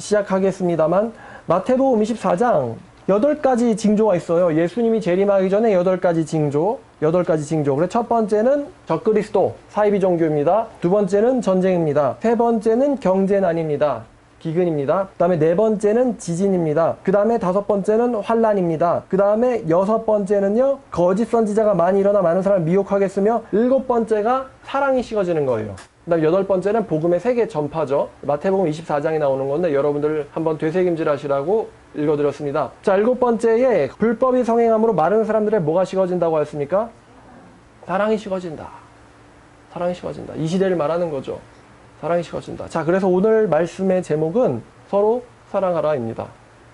시작하겠습니다만 마태복음 24장 8가지 징조가 있어요. 예수님이 재림하기 전에 8가지 징조. 그래서 첫 번째는 적그리스도, 사이비 종교입니다. 두 번째는 전쟁입니다. 세 번째는 경제난입니다. 기근입니다. 그 다음에 네 번째는 지진입니다. 그 다음에 다섯 번째는 환란입니다. 그 다음에 여섯 번째는요, 거짓 선지자가 많이 일어나 많은 사람을 미혹하겠으며, 일곱 번째가 사랑이 식어지는 거예요. 그 다음 여덟 번째는 복음의 세계 전파죠. 마태복음 24장에 나오는 건데 여러분들 한번 되새김질 하시라고 읽어드렸습니다. 자, 일곱 번째에 불법이 성행함으로 많은 사람들의 뭐가 식어진다고 하였습니까? 사랑이 식어진다. 사랑이 식어진다. 이 시대를 말하는 거죠. 사랑이 식어진다. 자, 그래서 오늘 말씀의 제목은 서로 사랑하라입니다.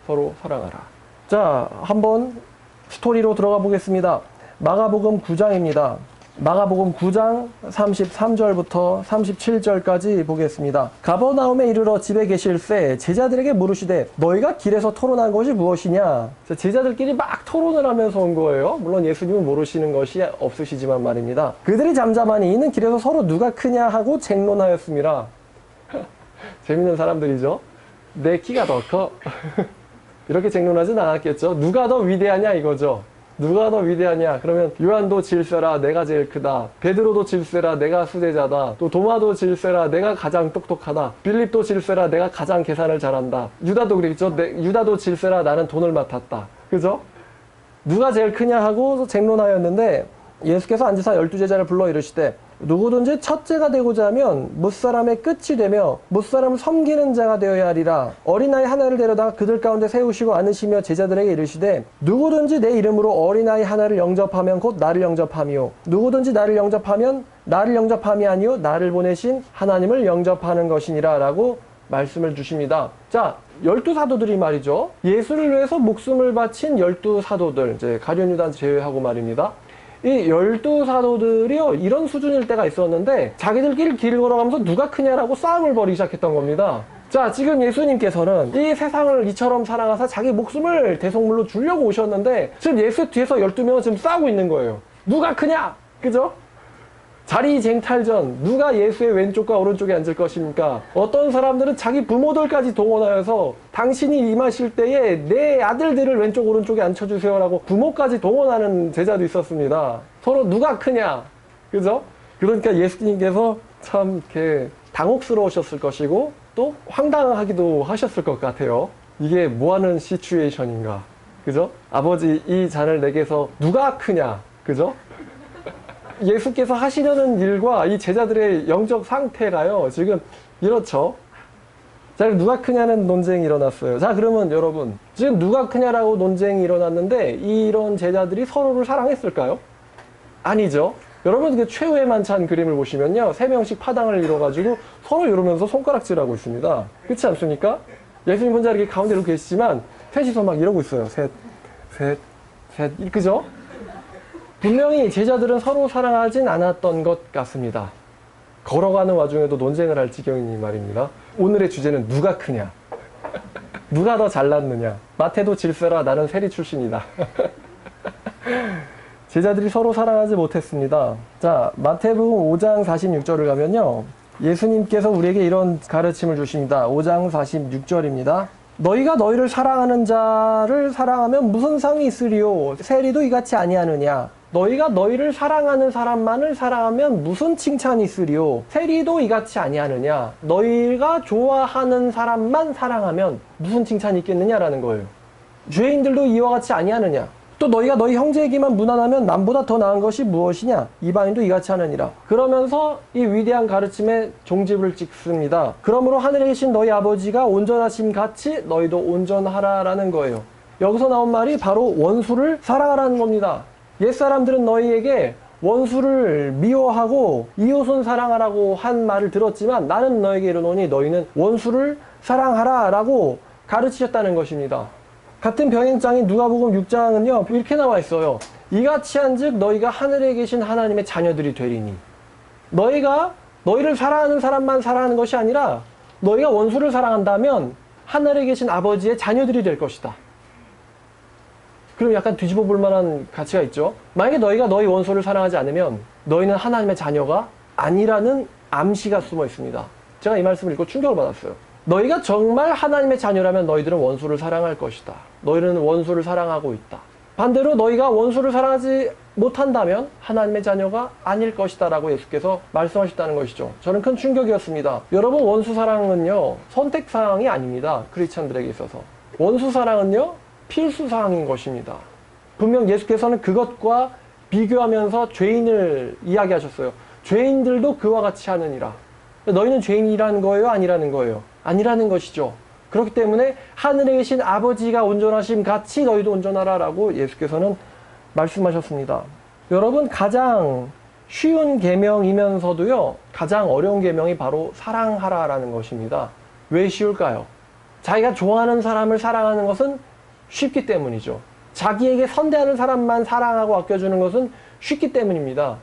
서로 사랑하라. 자, 한번 스토리로 들어가 보겠습니다. 마가복음 9장입니다. 마가복음 9장 33절부터 37절까지 보겠습니다. 가버나움에 이르러 집에 계실새 제자들에게 물으시되 너희가 길에서 토론한 것이 무엇이냐? 제자들끼리 막 토론을 하면서 온 거예요. 물론 예수님은 모르시는 것이 없으시지만 말입니다. 그들이 잠잠하니 이는 길에서 서로 누가 크냐 하고 쟁론하였습니다. 재밌는 사람들이죠. 내 키가 더 커. 이렇게 쟁론하진 않았겠죠. 누가 더 위대하냐 이거죠. 누가 더 위대하냐? 그러면 요한도 질세라 내가 제일 크다. 베드로도 질세라 내가 수제자다. 또 도마도 질세라 내가 가장 똑똑하다. 빌립도 질세라 내가 가장 계산을 잘한다. 유다도 그랬죠. 유다도 질세라 나는 돈을 맡았다. 그죠? 누가 제일 크냐 하고 쟁론하였는데 예수께서 앉으사 12제자를 불러 이르시되 누구든지 첫째가 되고자 하면 무사람의 끝이 되며 무사람을 섬기는 자가 되어야 하리라. 어린아이 하나를 데려다가 그들 가운데 세우시고 안으시며 제자들에게 이르시되 누구든지 내 이름으로 어린아이 하나를 영접하면 곧 나를 영접함이요 누구든지 나를 영접하면 나를 영접함이 아니요 나를 보내신 하나님을 영접하는 것이니라 라고 말씀을 주십니다. 자, 12사도들이 말이죠. 예수를 위해서 목숨을 바친 12사도들, 이제 가룟유다 제외하고 말입니다. 이 12사도들이요, 이런 수준일 때가 있었는데 자기들끼리 길을 걸어가면서 누가 크냐라고 싸움을 벌이기 시작했던 겁니다. 자, 지금 예수님께서는 이 세상을 이처럼 사랑하사 자기 목숨을 대속물로 주려고 오셨는데 지금 예수 뒤에서 12명은 지금 싸우고 있는 거예요. 누가 크냐? 그죠? 자리 쟁탈전, 누가 예수의 왼쪽과 오른쪽에 앉을 것입니까? 어떤 사람들은 자기 부모들까지 동원하여서 당신이 임하실 때에 내 아들들을 왼쪽 오른쪽에 앉혀주세요라고 부모까지 동원하는 제자도 있었습니다. 서로 누가 크냐? 그죠? 그러니까 예수님께서 참 이렇게 당혹스러우셨을 것이고 또 황당하기도 하셨을 것 같아요. 이게 뭐하는 시츄에이션인가? 그죠? 아버지, 이 잔을 내게서 누가 크냐? 그죠? 예수께서 하시려는 일과 이 제자들의 영적 상태가요, 지금 이렇죠. 자, 누가 크냐는 논쟁이 일어났어요. 자, 그러면 여러분, 지금 누가 크냐라고 논쟁이 일어났는데 이런 제자들이 서로를 사랑했을까요? 아니죠. 여러분, 그 최후의 만찬 그림을 보시면요, 3명씩 파당을 이뤄가지고 서로 이러면서 손가락질하고 있습니다. 그렇지 않습니까? 예수님 혼자 이렇게 가운데로 계시지만 셋이서 막 이러고 있어요. 셋, 그죠? 분명히 제자들은 서로 사랑하진 않았던 것 같습니다. 걸어가는 와중에도 논쟁을 할 지경이니 말입니다. 오늘의 주제는 누가 크냐? 누가 더 잘났느냐? 마태도 질세라 나는 세리 출신이다. 제자들이 서로 사랑하지 못했습니다. 자, 마태복음 5장 46절을 가면요, 예수님께서 우리에게 이런 가르침을 주십니다. 5장 46절입니다. 너희가 너희를 사랑하는 자를 사랑하면 무슨 상이 있으리요? 세리도 이같이 아니하느냐? 너희가 너희를 사랑하는 사람만을 사랑하면 무슨 칭찬이 있으리요? 세리도 이같이 아니하느냐? 너희가 좋아하는 사람만 사랑하면 무슨 칭찬이 있겠느냐라는 거예요. 죄인들도 이와 같이 아니하느냐? 또 너희가 너희 형제에게만 무난하면 남보다 더 나은 것이 무엇이냐? 이방인도 이같이 하느니라. 그러면서 이 위대한 가르침에 종집을 찍습니다. 그러므로 하늘에 계신 너희 아버지가 온전하심 같이 너희도 온전하라라는 거예요. 여기서 나온 말이 바로 원수를 사랑하라는 겁니다. 옛사람들은 너희에게 원수를 미워하고 이웃은 사랑하라고 한 말을 들었지만 나는 너에게 이르노니 너희는 원수를 사랑하라 라고 가르치셨다는 것입니다. 같은 병행장인 누가복음 6장은요 이렇게 나와 있어요. 이같이 한즉 너희가 하늘에 계신 하나님의 자녀들이 되리니. 너희가 너희를 사랑하는 사람만 사랑하는 것이 아니라 너희가 원수를 사랑한다면 하늘에 계신 아버지의 자녀들이 될 것이다. 그럼 약간 뒤집어 볼 만한 가치가 있죠. 만약에 너희가 너희 원수를 사랑하지 않으면 너희는 하나님의 자녀가 아니라는 암시가 숨어 있습니다. 제가 이 말씀을 읽고 충격을 받았어요. 너희가 정말 하나님의 자녀라면 너희들은 원수를 사랑할 것이다. 너희는 원수를 사랑하고 있다. 반대로 너희가 원수를 사랑하지 못한다면 하나님의 자녀가 아닐 것이다 라고 예수께서 말씀하셨다는 것이죠. 저는 큰 충격이었습니다. 여러분, 원수 사랑은요, 선택사항이 아닙니다. 크리스찬들에게 있어서. 원수 사랑은요, 필수사항인 것입니다. 분명 예수께서는 그것과 비교하면서 죄인을 이야기하셨어요. 죄인들도 그와 같이 하느니라. 너희는 죄인이라는 거예요? 아니라는 거예요? 아니라는 것이죠. 그렇기 때문에 하늘에 계신 아버지가 온전하심 같이 너희도 온전하라 라고 예수께서는 말씀하셨습니다. 여러분, 가장 쉬운 계명이면서도요, 가장 어려운 계명이 바로 사랑하라라는 것입니다. 왜 쉬울까요? 자기가 좋아하는 사람을 사랑하는 것은 쉽기 때문이죠. 자기에게 선대하는 사람만 사랑하고 아껴주는 것은 쉽기 때문입니다.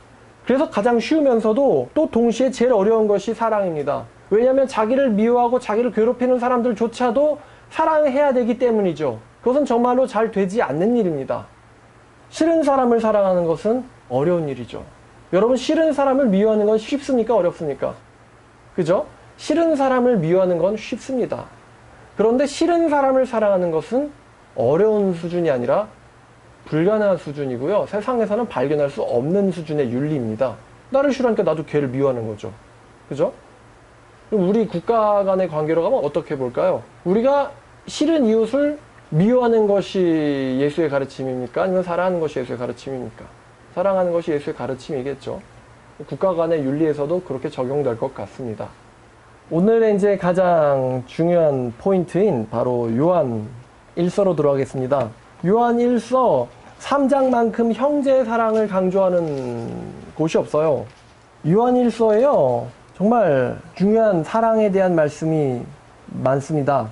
그래서 가장 쉬우면서도 또 동시에 제일 어려운 것이 사랑입니다. 왜냐하면 자기를 미워하고 자기를 괴롭히는 사람들조차도 사랑해야 되기 때문이죠. 그것은 정말로 잘 되지 않는 일입니다. 싫은 사람을 사랑하는 것은 어려운 일이죠. 여러분, 싫은 사람을 미워하는 건 쉽습니까? 어렵습니까? 그죠? 싫은 사람을 미워하는 건 쉽습니다. 그런데 싫은 사람을 사랑하는 것은 어려운 수준이 아니라 불가능한 수준이고요. 세상에서는 발견할 수 없는 수준의 윤리입니다. 나를 싫어하니까 나도 걔를 미워하는 거죠. 그죠? 그럼 우리 국가 간의 관계로 가면 어떻게 볼까요? 우리가 싫은 이웃을 미워하는 것이 예수의 가르침입니까? 아니면 사랑하는 것이 예수의 가르침입니까? 사랑하는 것이 예수의 가르침이겠죠. 국가 간의 윤리에서도 그렇게 적용될 것 같습니다. 오늘의 이제 가장 중요한 포인트인 바로 요한 1서로 들어가겠습니다. 요한 1서 3장만큼 형제의 사랑을 강조하는 곳이 없어요. 요한 1서에요, 정말 중요한 사랑에 대한 말씀이 많습니다.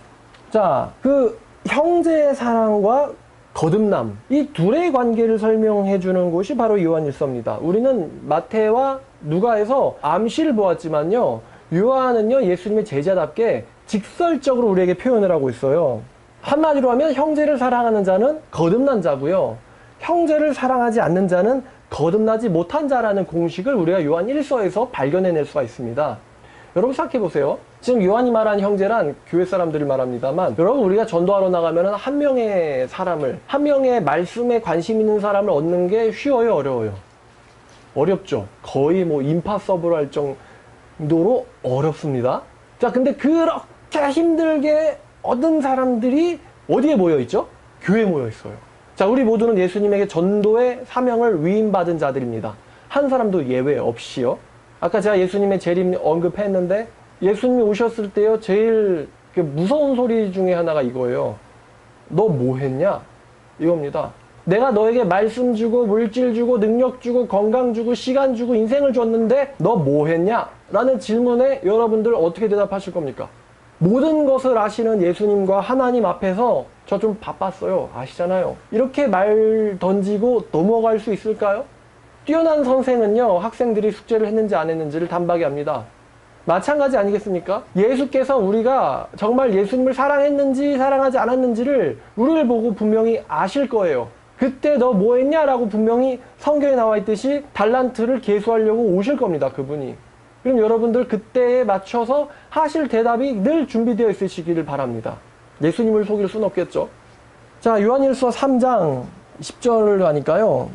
자, 그 형제의 사랑과 거듭남, 이 둘의 관계를 설명해 주는 곳이 바로 요한 1서입니다. 우리는 마태와 누가에서 암시를 보았지만요, 요한은요, 예수님의 제자답게 직설적으로 우리에게 표현을 하고 있어요. 한마디로 하면 형제를 사랑하는 자는 거듭난 자고요, 형제를 사랑하지 않는 자는 거듭나지 못한 자라는 공식을 우리가 요한 1서에서 발견해낼 수가 있습니다. 여러분, 생각해 보세요. 지금 요한이 말한 형제란 교회 사람들을 말합니다만, 여러분, 우리가 전도하러 나가면 한 명의 사람을, 한 명의 말씀에 관심 있는 사람을 얻는 게 쉬워요? 어려워요? 어렵죠. 거의 뭐 임파서블 할 정도로 어렵습니다. 자, 근데 그렇게 힘들게 얻은 사람들이 어디에 모여있죠? 교회에 모여있어요. 자, 우리 모두는 예수님에게 전도의 사명을 위임받은 자들입니다. 한 사람도 예외 없이요. 아까 제가 예수님의 재림 언급했는데, 예수님이 오셨을 때요, 제일 무서운 소리 중에 하나가 이거예요. 너 뭐 했냐? 이겁니다. 내가 너에게 말씀 주고 물질 주고 능력 주고 건강 주고 시간 주고 인생을 줬는데 너 뭐 했냐? 라는 질문에 여러분들 어떻게 대답하실 겁니까? 모든 것을 아시는 예수님과 하나님 앞에서 저 좀 바빴어요. 아시잖아요. 이렇게 말 던지고 넘어갈 수 있을까요? 뛰어난 선생은요, 학생들이 숙제를 했는지 안 했는지를 단박에 합니다. 마찬가지 아니겠습니까? 예수께서 우리가 정말 예수님을 사랑했는지 사랑하지 않았는지를 우리를 보고 분명히 아실 거예요. 그때 너 뭐 했냐라고 분명히 성경에 나와 있듯이 달란트를 계수하려고 오실 겁니다. 그분이. 그럼 여러분들 그때에 맞춰서 하실 대답이 늘 준비되어 있으시기를 바랍니다. 예수님을 속일 수는 없겠죠. 자, 요한일서 3장 10절을 하니까요,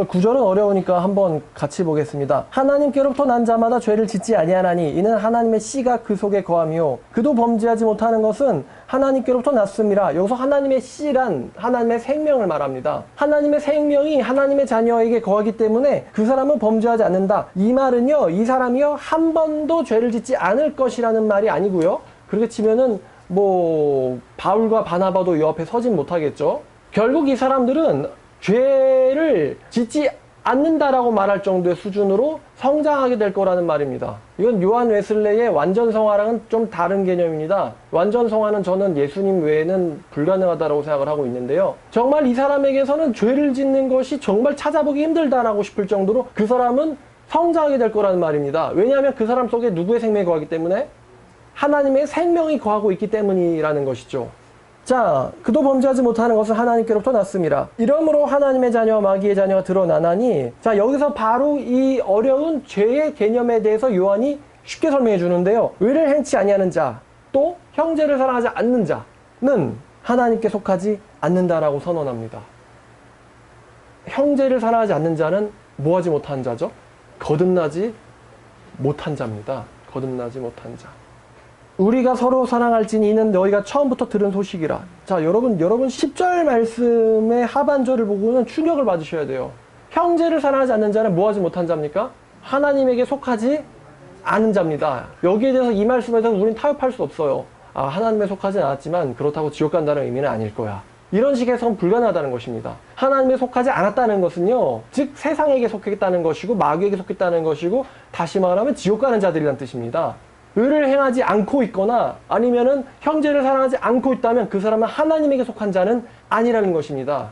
구절은 어려우니까 한번 같이 보겠습니다. 하나님께로부터 난 자마다 죄를 짓지 아니하나니 이는 하나님의 씨가 그 속에 거함이요 그도 범죄하지 못하는 것은 하나님께로부터 났음이라. 여기서 하나님의 씨란 하나님의 생명을 말합니다. 하나님의 생명이 하나님의 자녀에게 거하기 때문에 그 사람은 범죄하지 않는다. 이 말은요, 이 사람이요 한 번도 죄를 짓지 않을 것이라는 말이 아니고요, 그렇게 치면은 뭐 바울과 바나바도 이 앞에 서진 못하겠죠. 결국 이 사람들은 죄를 짓지 않는다라고 말할 정도의 수준으로 성장하게 될 거라는 말입니다. 이건 요한 웨슬레의 완전성화랑은 좀 다른 개념입니다. 완전성화는 저는 예수님 외에는 불가능하다고 생각을 하고 있는데요, 정말 이 사람에게서는 죄를 짓는 것이 정말 찾아보기 힘들다라고 싶을 정도로 그 사람은 성장하게 될 거라는 말입니다. 왜냐하면 그 사람 속에 누구의 생명이 거하기 때문에? 하나님의 생명이 거하고 있기 때문이라는 것이죠. 자, 그도 범죄하지 못하는 것은 하나님께로부터 났음이라. 이러므로 하나님의 자녀와 마귀의 자녀가 드러나나니, 자, 여기서 바로 이 어려운 죄의 개념에 대해서 요한이 쉽게 설명해 주는데요. 의를 행치 아니하는 자, 또 형제를 사랑하지 않는 자는 하나님께 속하지 않는다라고 선언합니다. 형제를 사랑하지 않는 자는 뭐하지 못한 자죠? 거듭나지 못한 자입니다. 거듭나지 못한 자. 우리가 서로 사랑할지니 이는 너희가 처음부터 들은 소식이라. 자, 여러분 10절 말씀의 하반절을 보고는 충격을 받으셔야 돼요. 형제를 사랑하지 않는 자는 뭐하지 못한 자입니까? 하나님에게 속하지 않은 자입니다. 여기에 대해서 이 말씀에서 우리는 타협할 수 없어요. 아, 하나님에 속하지 않았지만 그렇다고 지옥 간다는 의미는 아닐 거야. 이런 식의 해석은 불가능하다는 것입니다. 하나님에 속하지 않았다는 것은요, 즉 세상에게 속했다는 것이고 마귀에게 속했다는 것이고, 다시 말하면 지옥 가는 자들이란 뜻입니다. 의를 행하지 않고 있거나 아니면은 형제를 사랑하지 않고 있다면 그 사람은 하나님에게 속한 자는 아니라는 것입니다.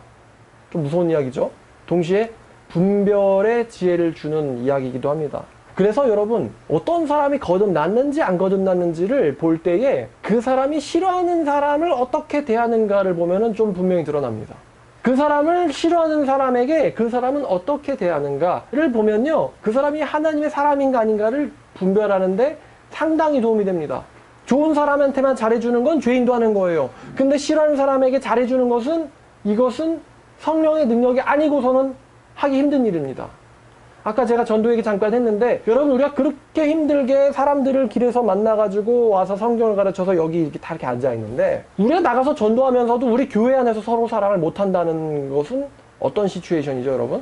좀 무서운 이야기죠. 동시에 분별의 지혜를 주는 이야기이기도 합니다. 그래서 여러분, 어떤 사람이 거듭났는지 안 거듭났는지를 볼 때에 그 사람이 싫어하는 사람을 어떻게 대하는가를 보면은 좀 분명히 드러납니다. 그 사람을 싫어하는 사람에게 그 사람은 어떻게 대하는가를 보면요, 그 사람이 하나님의 사람인가 아닌가를 분별하는데 상당히 도움이 됩니다. 좋은 사람한테만 잘해주는 건 죄인도 하는 거예요. 근데 싫어하는 사람에게 잘해주는 것은, 이것은 성령의 능력이 아니고서는 하기 힘든 일입니다. 아까 제가 전도 얘기 잠깐 했는데, 여러분, 우리가 그렇게 힘들게 사람들을 길에서 만나가지고 와서 성경을 가르쳐서 여기 이렇게 다 이렇게 앉아있는데, 우리가 나가서 전도하면서도 우리 교회 안에서 서로 사랑을 못한다는 것은 어떤 시츄에이션이죠, 여러분?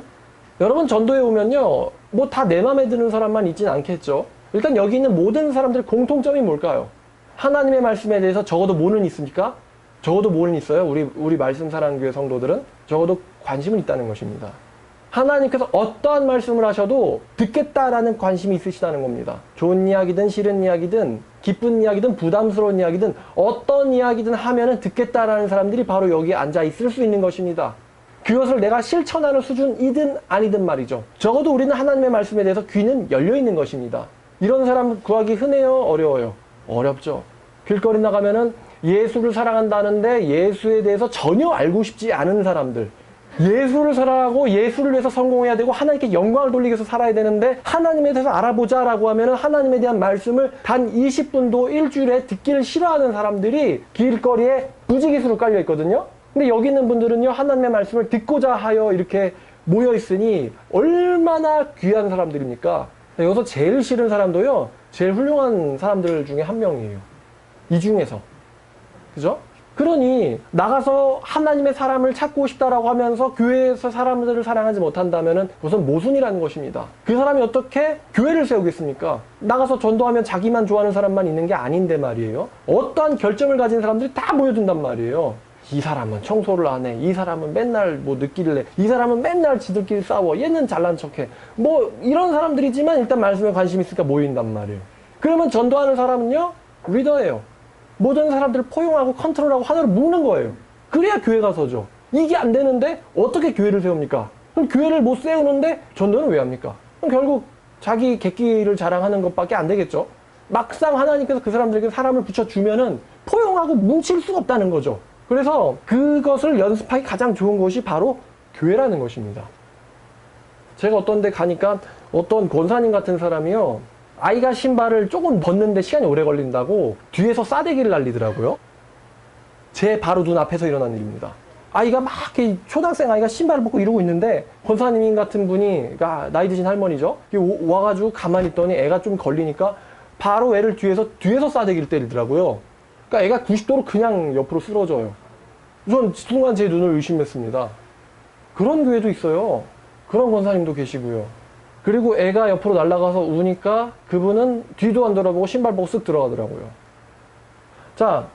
여러분, 전도에 오면요, 뭐 다 내 맘에 드는 사람만 있진 않겠죠. 일단 여기 있는 모든 사람들의 공통점이 뭘까요? 하나님의 말씀에 대해서 적어도 뭐는 있습니까? 적어도 뭐는 있어요? 우리 말씀사랑교회 성도들은 적어도 관심은 있다는 것입니다. 하나님께서 어떠한 말씀을 하셔도 듣겠다라는 관심이 있으시다는 겁니다. 좋은 이야기든 싫은 이야기든 기쁜 이야기든 부담스러운 이야기든 어떤 이야기든 하면은 듣겠다라는 사람들이 바로 여기에 앉아 있을 수 있는 것입니다. 그것을 내가 실천하는 수준이든 아니든 말이죠. 적어도 우리는 하나님의 말씀에 대해서 귀는 열려 있는 것입니다. 이런 사람 구하기 흔해요? 어려워요? 어렵죠. 길거리 나가면은 예수를 사랑한다는데 예수에 대해서 전혀 알고 싶지 않은 사람들, 예수를 사랑하고 예수를 위해서 성공해야 되고 하나님께 영광을 돌리기 위해서 살아야 되는데 하나님에 대해서 알아보자라고 하면은 하나님에 대한 말씀을 단 20분도 일주일에 듣기를 싫어하는 사람들이 길거리에 무지개수로 깔려 있거든요. 근데 여기 있는 분들은요, 하나님의 말씀을 듣고자 하여 이렇게 모여 있으니 얼마나 귀한 사람들입니까? 여기서 제일 싫은 사람도요, 제일 훌륭한 사람들 중에 한 명이에요. 이 중에서. 그죠? 그러니 나가서 하나님의 사람을 찾고 싶다라고 하면서 교회에서 사람들을 사랑하지 못한다면은 우선 모순이라는 것입니다. 그 사람이 어떻게 교회를 세우겠습니까? 나가서 전도하면 자기만 좋아하는 사람만 있는 게 아닌데 말이에요. 어떠한 결점을 가진 사람들이 다 모여든단 말이에요. 이 사람은 청소를 안 해. 이 사람은 맨날 뭐 늦기를 내. 이 사람은 맨날 지들끼리 싸워. 얘는 잘난 척해. 뭐 이런 사람들이지만 일단 말씀에 관심이 있으니까 모인단 말이에요. 그러면 전도하는 사람은요, 리더예요. 모든 사람들을 포용하고 컨트롤하고 하나로 묶는 거예요. 그래야 교회가 서죠. 이게 안 되는데 어떻게 교회를 세웁니까? 그럼 교회를 못 세우는데 전도는 왜 합니까? 그럼 결국 자기 객기를 자랑하는 것밖에 안 되겠죠. 막상 하나님께서 그 사람들에게 사람을 붙여주면은 포용하고 뭉칠 수가 없다는 거죠. 그래서 그것을 연습하기 가장 좋은 곳이 바로 교회라는 것입니다. 제가 어떤 데 가니까 어떤 권사님 같은 사람이요, 아이가 신발을 조금 벗는데 시간이 오래 걸린다고 뒤에서 싸대기를 날리더라고요. 제 바로 눈앞에서 일어난 일입니다. 아이가 막 초등학생 아이가 신발을 벗고 이러고 있는데 권사님 같은 분이, 그러니까 나이 드신 할머니죠, 와가지고 가만히 있더니 애가 좀 걸리니까 바로 애를 뒤에서 싸대기를 때리더라고요. 그러니까 애가 90도로 그냥 옆으로 쓰러져요. 전 순간 제 눈을 의심했습니다. 그런 교회도 있어요. 그런 권사님도 계시고요. 그리고 애가 옆으로 날아가서 우니까 그분은 뒤도 안 돌아보고 신발 벗고 쓱 들어가더라고요. 자,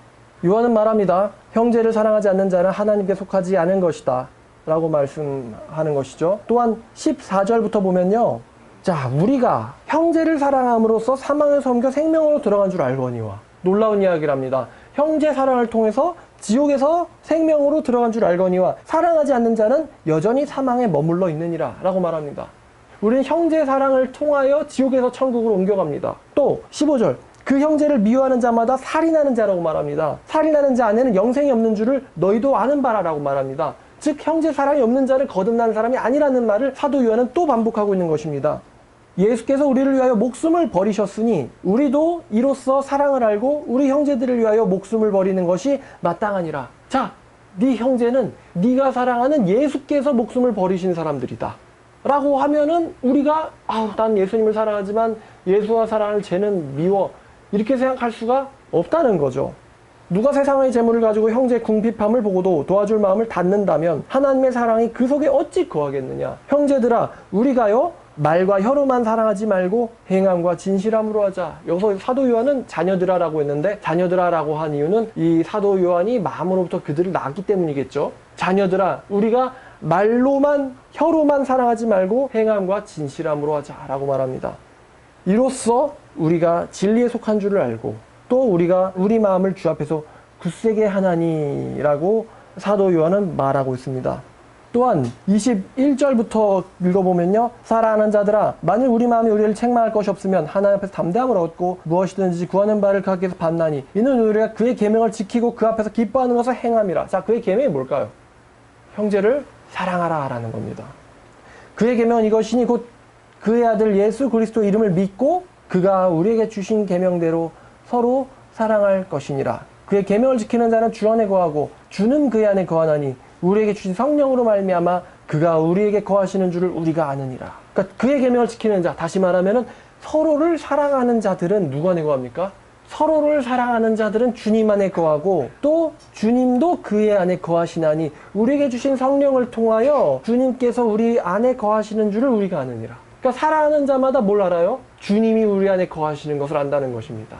요한은 말합니다. 형제를 사랑하지 않는 자는 하나님께 속하지 않은 것이다 라고 말씀하는 것이죠. 또한 14절부터 보면요, 자, 우리가 형제를 사랑함으로써 사망을 섬겨 생명으로 들어간 줄 알거니와. 놀라운 이야기랍니다. 형제 사랑을 통해서 지옥에서 생명으로 들어간 줄 알거니와 사랑하지 않는 자는 여전히 사망에 머물러 있느니라 라고 말합니다. 우리는 형제 사랑을 통하여 지옥에서 천국으로 옮겨갑니다. 또 15절, 그 형제를 미워하는 자마다 살인하는 자라고 말합니다. 살인하는 자 안에는 영생이 없는 줄을 너희도 아는 바라라고 말합니다. 즉 형제 사랑이 없는 자를 거듭나는 사람이 아니라는 말을 사도 요한은 또 반복하고 있는 것입니다. 예수께서 우리를 위하여 목숨을 버리셨으니 우리도 이로써 사랑을 알고 우리 형제들을 위하여 목숨을 버리는 것이 마땅하니라. 자, 네 형제는 네가 사랑하는 예수께서 목숨을 버리신 사람들이다 라고 하면은 우리가 난 예수님을 사랑하지만 예수와 사랑하는 쟤는 미워 이렇게 생각할 수가 없다는 거죠. 누가 세상의 재물을 가지고 형제의 궁핍함을 보고도 도와줄 마음을 닫는다면 하나님의 사랑이 그 속에 어찌 거하겠느냐. 형제들아, 우리가요 말과 혀로만 사랑하지 말고 행함과 진실함으로 하자. 여기서 사도 요한은 자녀들아 라고 했는데 자녀들아 라고 한 이유는 이 사도 요한이 마음으로부터 그들을 낳았기 때문이겠죠. 자녀들아, 우리가 말로만 혀로만 사랑하지 말고 행함과 진실함으로 하자 라고 말합니다. 이로써 우리가 진리에 속한 줄을 알고 또 우리가 우리 마음을 주 앞에서 굳세게 하나니라고 사도 요한은 말하고 있습니다. 또한 21절부터 읽어보면요. 사랑하는 자들아, 만일 우리 마음이 우리를 책망할 것이 없으면 하나님 앞에서 담대함을 얻고 무엇이든지 구하는 바를 그 앞에서 받나니 이는 우리가 그의 계명을 지키고 그 앞에서 기뻐하는 것을 행함이라. 자, 그의 계명이 뭘까요? 형제를 사랑하라 라는 겁니다. 그의 계명은 이것이니 곧 그의 아들 예수 그리스도 이름을 믿고 그가 우리에게 주신 계명대로 서로 사랑할 것이니라. 그의 계명을 지키는 자는 주 안에 거하고 주는 그의 안에 거하나니 우리에게 주신 성령으로 말미암아 그가 우리에게 거하시는 줄을 우리가 아느니라. 그러니까 그의 계명을 지키는 자, 다시 말하면은 서로를 사랑하는 자들은 누구 안에 거합니까? 서로를 사랑하는 자들은 주님 안에 거하고 또 주님도 그의 안에 거하시나니 우리에게 주신 성령을 통하여 주님께서 우리 안에 거하시는 줄을 우리가 아느니라. 그러니까 사랑하는 자마다 뭘 알아요? 주님이 우리 안에 거하시는 것을 안다는 것입니다.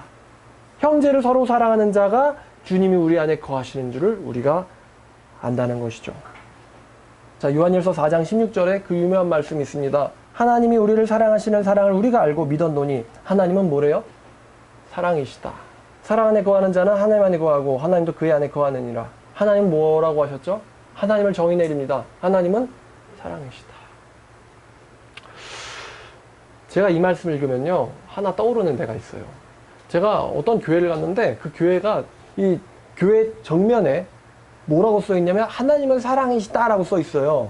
형제를 서로 사랑하는 자가 주님이 우리 안에 거하시는 줄을 우리가 안다는 것이죠. 자, 요한일서 4장 16절에 그 유명한 말씀이 있습니다. 하나님이 우리를 사랑하시는 사랑을 우리가 알고 믿었노니 하나님은 뭐래요? 사랑이시다. 사랑 안에 거하는 자는 하나님 안에 거하고 하나님도 그의 안에 거하느니라. 하나님은 뭐라고 하셨죠? 하나님을 정의 내립니다. 하나님은 사랑이시다. 제가 이 말씀을 읽으면요, 하나 떠오르는 데가 있어요. 제가 어떤 교회를 갔는데 그 교회가 이 교회 정면에 뭐라고 써있냐면 하나님은 사랑이시다 라고 써있어요.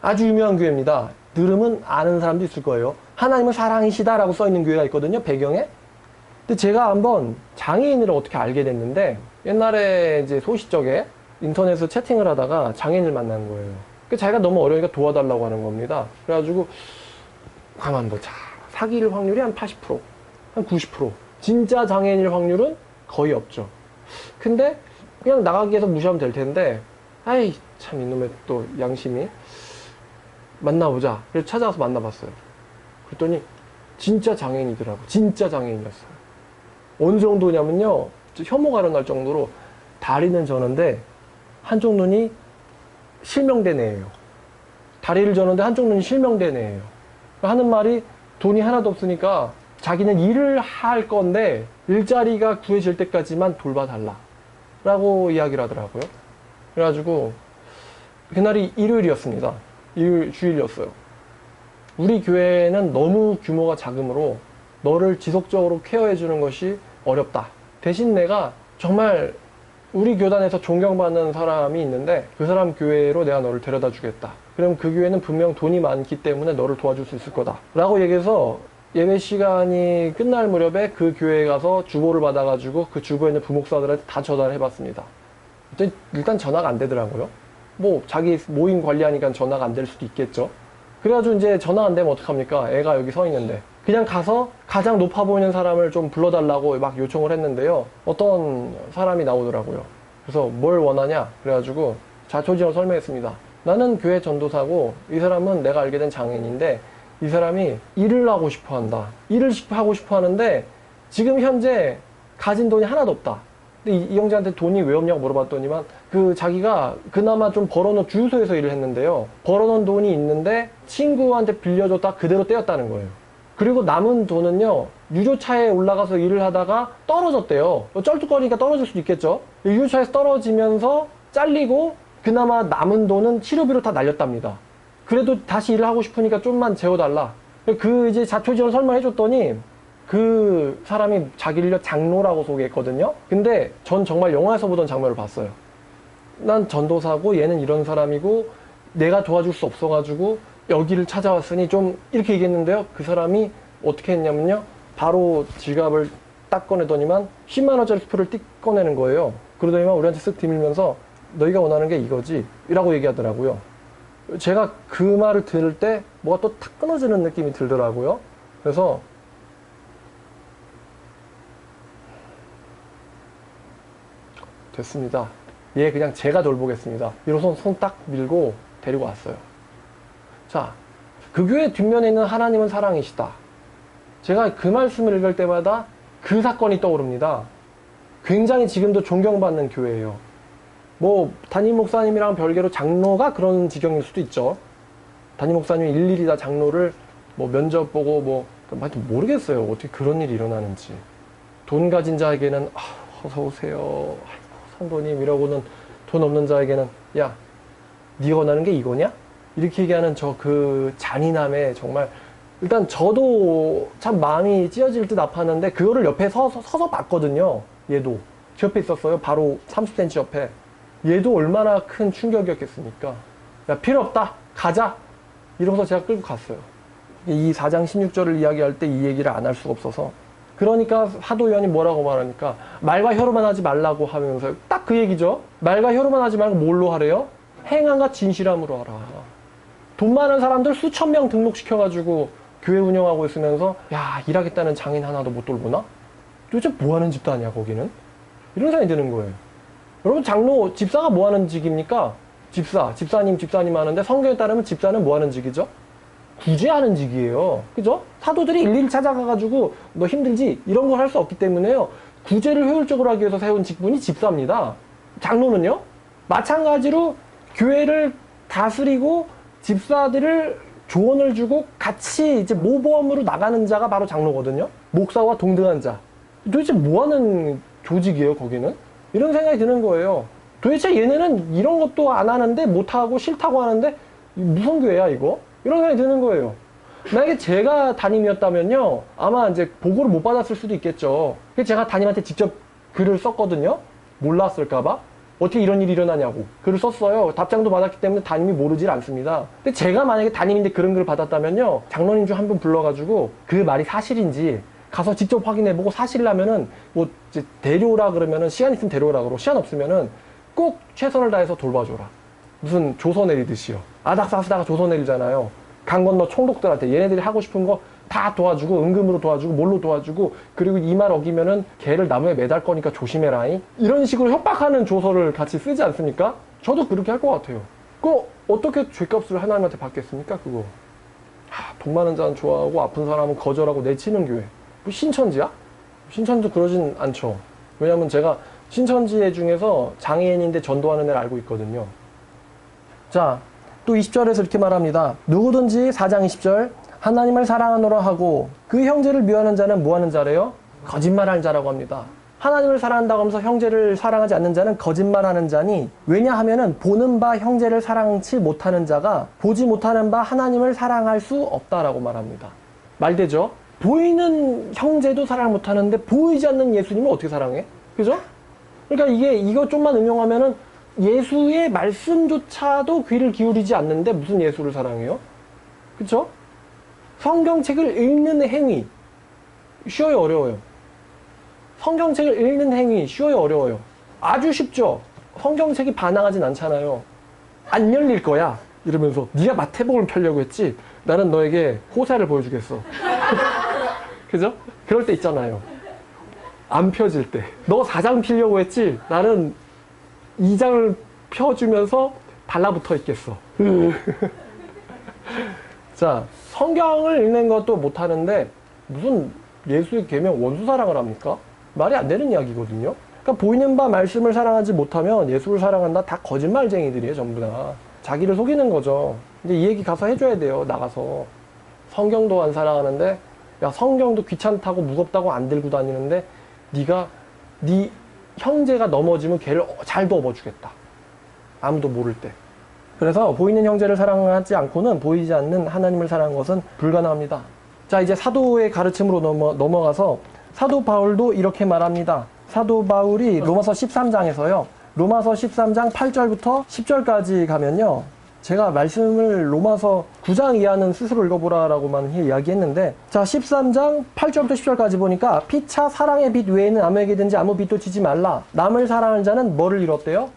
아주 유명한 교회입니다. 들으면 아는 사람도 있을 거예요. 하나님은 사랑이시다 라고 써있는 교회가 있거든요, 배경에. 근데 제가 한번 장애인을 어떻게 알게 됐는데 옛날에 이제 소시적에 인터넷에서 채팅을 하다가 장애인을 만난 거예요. 자기가 너무 어려우니까 도와달라고 하는 겁니다. 그래가지고 가만 보자. 사귈 확률이 한 80%, 한 90%. 진짜 장애인일 확률은 거의 없죠. 근데 그냥 나가기 해서 무시하면 될 텐데, 아이 참 이놈의 또 양심이, 만나보자. 그래서 찾아가서 만나봤어요. 그랬더니 진짜 장애인이더라고. 진짜 장애인이었어요. 어느 정도냐면요, 혐오가 일어날 정도로 다리는 저는데 한쪽 눈이 실명된 애예요. 다리를 저는데 한쪽 눈이 실명된 애예요. 하는 말이 돈이 하나도 없으니까 자기는 일을 할 건데 일자리가 구해질 때까지만 돌봐달라 라고 이야기를 하더라고요. 그래가지고 그날이 일요일이었습니다. 일요일 주일이었어요. 우리 교회는 너무 규모가 작으므로 너를 지속적으로 케어해주는 것이 어렵다. 대신 내가 정말 우리 교단에서 존경받는 사람이 있는데 그 사람 교회로 내가 너를 데려다 주겠다. 그럼 그 교회는 분명 돈이 많기 때문에 너를 도와줄 수 있을 거다 라고 얘기해서 예배 시간이 끝날 무렵에 그 교회에 가서 주보를 받아가지고 그 주보에 있는 부목사들한테 다 전화를 해봤습니다. 일단 전화가 안 되더라고요. 뭐 자기 모임 관리하니까 전화가 안 될 수도 있겠죠. 그래가지고 이제 전화 안 되면 어떡합니까? 애가 여기 서 있는데 그냥 가서 가장 높아 보이는 사람을 좀 불러달라고 막 요청을 했는데요, 어떤 사람이 나오더라고요. 그래서 뭘 원하냐 그래가지고 자초지종을 설명했습니다. 나는 교회 전도사고 이 사람은 내가 알게 된 장애인인데 이 사람이 일을 하고 싶어 한다. 일을 하고 싶어 하는데 지금 현재 가진 돈이 하나도 없다. 근데 이 형제한테 돈이 왜 없냐고 물어봤더니만 그 자기가 그나마 좀 벌어놓은 주유소에서 일을 했는데요, 벌어놓은 돈이 있는데 친구한테 빌려줬다 그대로 떼었다는 거예요. 그리고 남은 돈은요, 유조차에 올라가서 일을 하다가 떨어졌대요. 쩔뚝거리니까 떨어질 수도 있겠죠. 유조차에서 떨어지면서 잘리고 그나마 남은 돈은 치료비로 다 날렸답니다. 그래도 다시 일을 하고 싶으니까 좀만 재워달라. 그 이제 자초지종을 설명해줬더니 그 사람이 자기를 장로라고 소개했거든요. 근데 전 정말 영화에서 보던 장면을 봤어요. 난 전도사고 얘는 이런 사람이고 내가 도와줄 수 없어가지고 여기를 찾아왔으니 좀 이렇게 얘기했는데요. 그 사람이 어떻게 했냐면요. 바로 지갑을 딱 꺼내더니만 10만 원짜리 스프를 띡 꺼내는 거예요. 그러더니만 우리한테 쓱 디밀면서 너희가 원하는 게 이거지? 이라고 얘기하더라고요. 제가 그 말을 들을 때 뭐가 또 탁 끊어지는 느낌이 들더라고요. 그래서 됐습니다. 얘 그냥 제가 돌보겠습니다. 이러고서 손 딱 밀고 데리고 왔어요. 자, 그 교회 뒷면에 있는 하나님은 사랑이시다. 제가 그 말씀을 읽을 때마다 그 사건이 떠오릅니다. 굉장히 지금도 존경받는 교회예요. 뭐 담임 목사님이랑 별개로 장로가 그런 지경일 수도 있죠. 담임 목사님이 일일이 다 장로를 뭐 면접 보고 뭐 하여튼 모르겠어요. 어떻게 그런 일이 일어나는지. 돈 가진 자에게는 어서 오세요. 아이고, 성도님 이러고는 돈 없는 자에게는 야, 네가 원하는 게 이거냐? 이렇게 얘기하는 저 그 잔인함에 정말 일단 저도 참 마음이 찢어질 듯 아팠는데 그거를 옆에 서서 봤거든요. 얘도 제 옆에 있었어요. 바로 30cm 옆에. 얘도 얼마나 큰 충격이었겠습니까? 야, 필요 없다. 가자. 이러면서 제가 끌고 갔어요. 이 4장 16절을 이야기할 때 이 얘기를 안 할 수가 없어서. 그러니까 사도요한이 뭐라고 말하니까 말과 혀로만 하지 말라고 하면서 딱 그 얘기죠. 말과 혀로만 하지 말고 뭘로 하래요? 행함과 진실함으로 하라. 돈 많은 사람들 수천 명 등록시켜가지고 교회 운영하고 있으면서 야, 일하겠다는 장인 하나도 못 돌보나? 도대체 뭐하는 집단이야 거기는? 이런 생각이 드는 거예요. 여러분, 장로, 집사가 뭐하는 직입니까? 집사님 하는데 성경에 따르면 집사는 뭐하는 직이죠? 구제하는 직이에요. 그죠? 사도들이 일일이 찾아가가지고 너 힘들지? 이런 걸 할 수 없기 때문에요. 구제를 효율적으로 하기 위해서 세운 직분이 집사입니다. 장로는요? 마찬가지로 교회를 다스리고 집사들을 조언을 주고 같이 이제 모범으로 나가는 자가 바로 장로거든요. 목사와 동등한 자. 도대체 뭐하는 조직이에요, 거기는? 이런 생각이 드는 거예요. 도대체 얘네는 이런 것도 안 하는데 못하고 싫다고 하는데 무슨 교회야 이거? 이런 생각이 드는 거예요. 만약에 제가 담임이었다면요, 아마 이제 보고를 못 받았을 수도 있겠죠. 그래서 제가 담임한테 직접 글을 썼거든요. 몰랐을까봐. 어떻게 이런 일이 일어나냐고 글을 썼어요. 답장도 받았기 때문에 담임이 모르질 않습니다. 근데 제가 만약에 담임인데 그런 글을 받았다면요, 장로님 중 한 분 불러가지고 그 말이 사실인지 가서 직접 확인해보고 사실이라면은 뭐 이제 데려오라 그러면은 시간 있으면 데려오라 그러고 시간 없으면은 꼭 최선을 다해서 돌봐줘라. 무슨 조서 내리듯이요. 아닥사 쓰다가 조서 내리잖아요. 강 건너 총독들한테 얘네들이 하고 싶은 거 다 도와주고 은금으로 도와주고 뭘로 도와주고 그리고 이 말 어기면은 개를 나무에 매달 거니까 조심해라잉. 이런 식으로 협박하는 조서를 같이 쓰지 않습니까? 저도 그렇게 할 것 같아요. 그거 어떻게 죄값을 하나님한테 받겠습니까? 그거. 돈 많은 자는 좋아하고 아픈 사람은 거절하고 내치는 교회. 뭐 신천지야? 신천지도 그러진 않죠. 왜냐면 제가 신천지애 중에서 장애인인데 전도하는 애를 알고 있거든요. 자, 또 20절에서 이렇게 말합니다. 누구든지 4장 20절 하나님을 사랑하노라 하고 그 형제를 미워하는 자는 뭐하는 자래요? 거짓말하는 자라고 합니다. 하나님을 사랑한다고 하면서 형제를 사랑하지 않는 자는 거짓말하는 자니, 왜냐하면은 보는 바 형제를 사랑치 못하는 자가 보지 못하는 바 하나님을 사랑할 수 없다라고 말합니다. 말되죠? 보이는 형제도 사랑 못하는데 보이지 않는 예수님을 어떻게 사랑해? 그죠? 그러니까 이거 좀만 응용하면은 예수의 말씀조차도 귀를 기울이지 않는데 무슨 예수를 사랑해요? 그쵸? 성경책을 읽는 행위, 쉬워요, 어려워요? 성경책을 읽는 행위, 쉬워요, 어려워요? 아주 쉽죠? 성경책이 반항하진 않잖아요. 안 열릴 거야. 이러면서 네가 마태복음을 펴려고 했지? 나는 너에게 호세를 보여주겠어. 그죠? 그럴 때 있잖아요. 안 펴질 때. 너 4장 펴려고 했지? 나는 2장을 펴주면서 달라붙어 있겠어. 자, 성경을 읽는 것도 못하는데 무슨 예수의 계명 원수사랑을 합니까? 말이 안 되는 이야기거든요. 그러니까 보이는 바 말씀을 사랑하지 못하면 예수를 사랑한다? 다 거짓말쟁이들이에요, 전부 다. 자기를 속이는 거죠. 이제 이 얘기 가서 해줘야 돼요, 나가서. 성경도 안 사랑하는데, 야, 성경도 귀찮다고 무겁다고 안 들고 다니는데 네가 네 형제가 넘어지면 걔를 잘 도와주겠다. 아무도 모를 때. 그래서 보이는 형제를 사랑하지 않고는 보이지 않는 하나님을 사랑하는 것은 불가능합니다. 자, 이제 사도의 가르침으로 넘어가서 사도 바울도 이렇게 말합니다. 사도 바울이 로마서 13장에서요. 로마서 13장 8절부터 10절까지 가면요. 제가 말씀을 로마서 9장 이하는 스스로 읽어보라라고만 이야기했는데, 자, 13장 8절부터 10절까지 보니까 피차 사랑의 빛 외에는 아무에게든지 아무 빛도 지지 말라. 남을 사랑하는 자는 뭐를 이뤘대요?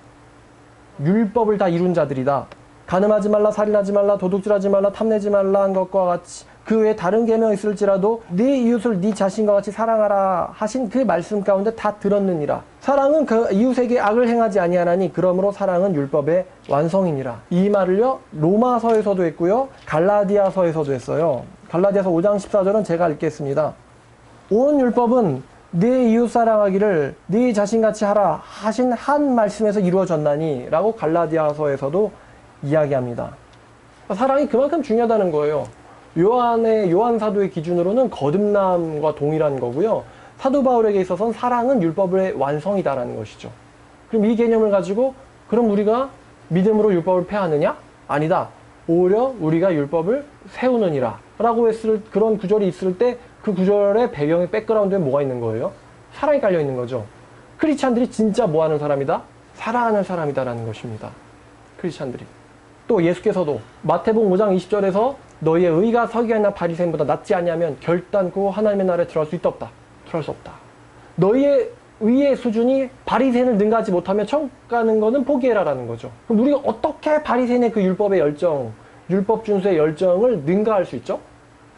율법을 다 이룬 자들이다. 간음하지 말라, 살인하지 말라, 도둑질하지 말라, 탐내지 말라 한 것과 같이 그 외에 다른 계명이 있을지라도 네 이웃을 네 자신과 같이 사랑하라 하신 그 말씀 가운데 다 들었느니라. 사랑은 그 이웃에게 악을 행하지 아니하나니 그러므로 사랑은 율법의 완성이니라. 이 말을요 로마서에서도 했고요 갈라디아서에서도 했어요. 갈라디아서 5장 14절은 제가 읽겠습니다. 온 율법은 네 이웃 사랑하기를 네 자신같이 하라 하신 한 말씀에서 이루어졌나니 라고 갈라디아서에서도 이야기합니다. 사랑이 그만큼 중요하다는 거예요. 요한 사도의 기준으로는 거듭남과 동일한 거고요. 사도 바울에게 있어서는 사랑은 율법의 완성이다라는 것이죠. 그럼 이 개념을 가지고 그럼 우리가 믿음으로 율법을 폐하느냐? 아니다. 오히려 우리가 율법을 세우느니라 라고 했을 그런 구절이 있을 때 그 구절의 배경의 백그라운드에 뭐가 있는 거예요? 사랑이 깔려 있는 거죠. 크리스찬들이 진짜 뭐 하는 사람이다? 사랑하는 사람이다라는 것입니다. 크리스찬들이. 또 예수께서도 마태복음 5장 20절에서 너희의 의가 서기관이나 바리새인보다 낫지 아니하면 결단코 하나님의 나라에 들어갈 수 있다 없다. 들어갈 수 없다. 너희의 의의 수준이 바리새인을 능가하지 못하면 천국 가는 거는 포기해라라는 거죠. 그럼 우리가 어떻게 바리새인의 그 율법의 열정, 율법 준수의 열정을 능가할 수 있죠?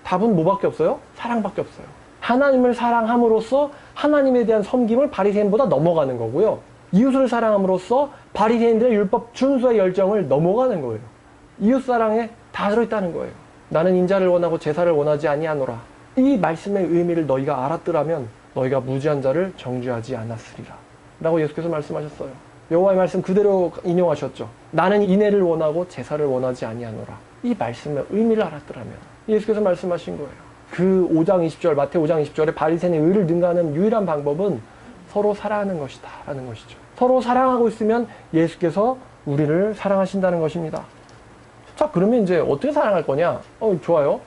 답은 뭐밖에 없어요? 사랑밖에 없어요. 하나님을 사랑함으로써 하나님에 대한 섬김을 바리새인보다 넘어가는 거고요. 이웃을 사랑함으로써 바리새인들의 율법 준수의 열정을 넘어가는 거예요. 이웃 사랑에 다 들어있다는 거예요. 나는 인자를 원하고 제사를 원하지 아니하노라. 이 말씀의 의미를 너희가 알았더라면 너희가 무지한 자를 정죄하지 않았으리라 라고 예수께서 말씀하셨어요. 여호와의 말씀 그대로 인용하셨죠. 나는 인애를 원하고 제사를 원하지 아니하노라. 이 말씀의 의미를 알았더라면 예수께서 말씀하신 거예요. 그 5장 20절 마태 5장 20절에 바리새인의 의를 능가하는 유일한 방법은 서로 사랑하는 것이다 라는 것이죠. 서로 사랑하고 있으면 예수께서 우리를 사랑하신다는 것입니다. 자, 그러면 이제 어떻게 사랑할 거냐? 좋아요.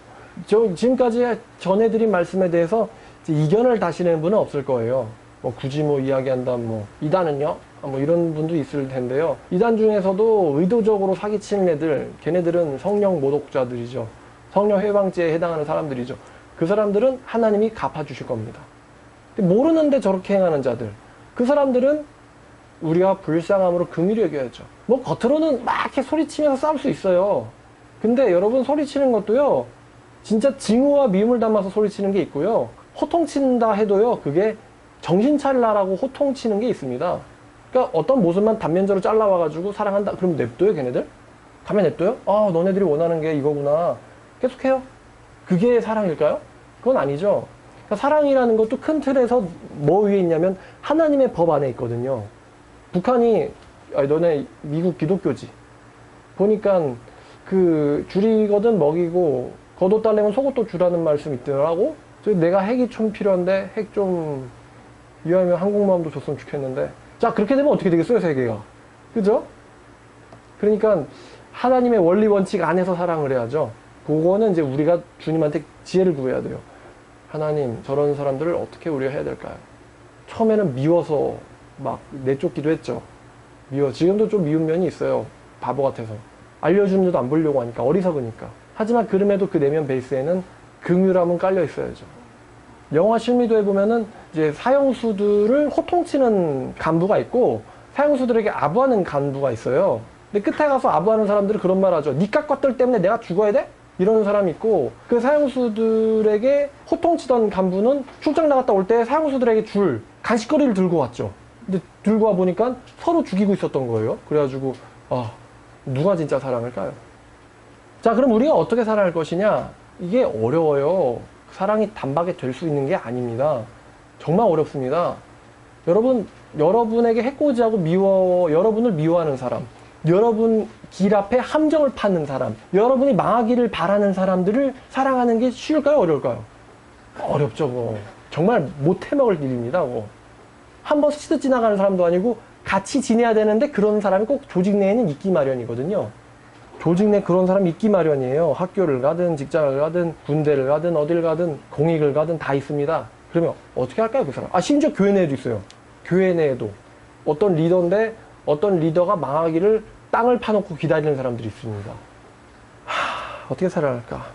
지금까지 전해드린 말씀에 대해서 이견을 다시는 분은 없을 거예요. 굳이 이야기한다, 이단은요? 이런 분도 있을 텐데요. 이단 중에서도 의도적으로 사기치는 애들, 걔네들은 성령 모독자들이죠. 성령 해방죄에 해당하는 사람들이죠. 그 사람들은 하나님이 갚아주실 겁니다. 근데 모르는데 저렇게 행하는 자들, 그 사람들은 우리가 불쌍함으로 긍휼히 여겨야죠. 겉으로는 막 이렇게 소리치면서 싸울 수 있어요. 근데 여러분 소리치는 것도요, 진짜 징후와 미움을 담아서 소리치는 게 있고요. 호통친다 해도요, 그게 정신 차리라라고 호통치는 게 있습니다. 그러니까 어떤 모습만 단면적으로 잘라와가지고 사랑한다. 그럼 냅둬요, 걔네들? 가면 냅둬요? 너네들이 원하는 게 이거구나. 계속해요. 그게 사랑일까요? 그건 아니죠. 그러니까 사랑이라는 것도 큰 틀에서 뭐 위에 있냐면 하나님의 법 안에 있거든요. 북한이 너네 미국 기독교지. 보니까 그 줄이거든 먹이고 겉옷 달래면 속옷도 주라는 말씀 있더라고. 내가 핵이 좀 필요한데 핵 좀 이왕이면 항공모함도 줬으면 좋겠는데. 자, 그렇게 되면 어떻게 되겠어요, 세계가? 그죠? 그러니까 하나님의 원리 원칙 안에서 사랑을 해야죠. 그거는 이제 우리가 주님한테 지혜를 구해야 돼요. 하나님, 저런 사람들을 어떻게 우리가 해야 될까요? 처음에는 미워서 막 내쫓기도 했죠. 지금도 좀 미운 면이 있어요. 바보 같아서. 알려주는 데도 안 보려고 하니까, 어리석으니까. 하지만 그럼에도 그 내면 베이스에는 긍휼함은 깔려 있어야죠. 영화 실미도에 보면은 이제 사형수들을 호통치는 간부가 있고 사형수들에게 아부하는 간부가 있어요. 근데 끝에 가서 아부하는 사람들은 그런 말 하죠. 니깟 것들 때문에 내가 죽어야 돼? 이러는 사람이 있고, 그 사형수들에게 호통치던 간부는 출장 나갔다 올 때 사형수들에게 간식거리를 들고 왔죠. 근데 들고 와 보니까 서로 죽이고 있었던 거예요. 그래가지고 누가 진짜 사랑을까요? 자, 그럼 우리가 어떻게 살아갈 것이냐? 이게 어려워요. 사랑이 단박에 될 수 있는 게 아닙니다. 정말 어렵습니다. 여러분에게 해코지하고 여러분을 미워하는 사람, 여러분 길 앞에 함정을 파는 사람, 여러분이 망하기를 바라는 사람들을 사랑하는 게 쉬울까요? 어려울까요? 어렵죠. 정말 못 해먹을 일입니다. 한번 스치듯 지나가는 사람도 아니고 같이 지내야 되는데 그런 사람이 꼭 조직 내에는 있기 마련이거든요. 조직 내 그런 사람이 있기 마련이에요. 학교를 가든 직장을 가든 군대를 가든 어딜 가든 공익을 가든 다 있습니다. 그러면 어떻게 할까요, 그 사람? 심지어 교회 내에도 있어요. 교회 내에도 어떤 리더인데 어떤 리더가 망하기를 땅을 파놓고 기다리는 사람들이 있습니다. 어떻게 살아야 할까?